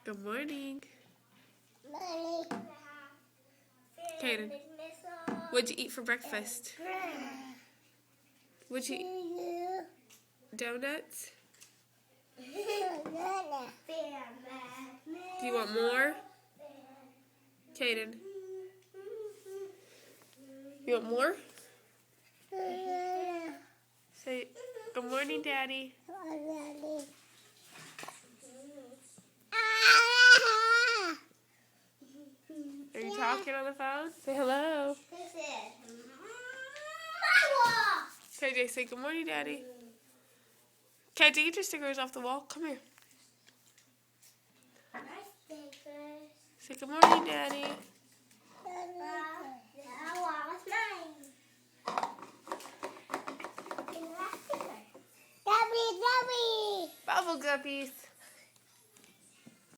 Good morning. Mommy. Kaden, what'd you eat for breakfast? What'd you eat? Donuts? Do you want more? Kaden, you want more? Say, good morning, Daddy. Are you talking on the phone? Say hello. KJ, say good morning, Daddy. KJ, get your stickers off the wall. Come here. Say good morning, Daddy. Bubble guppies.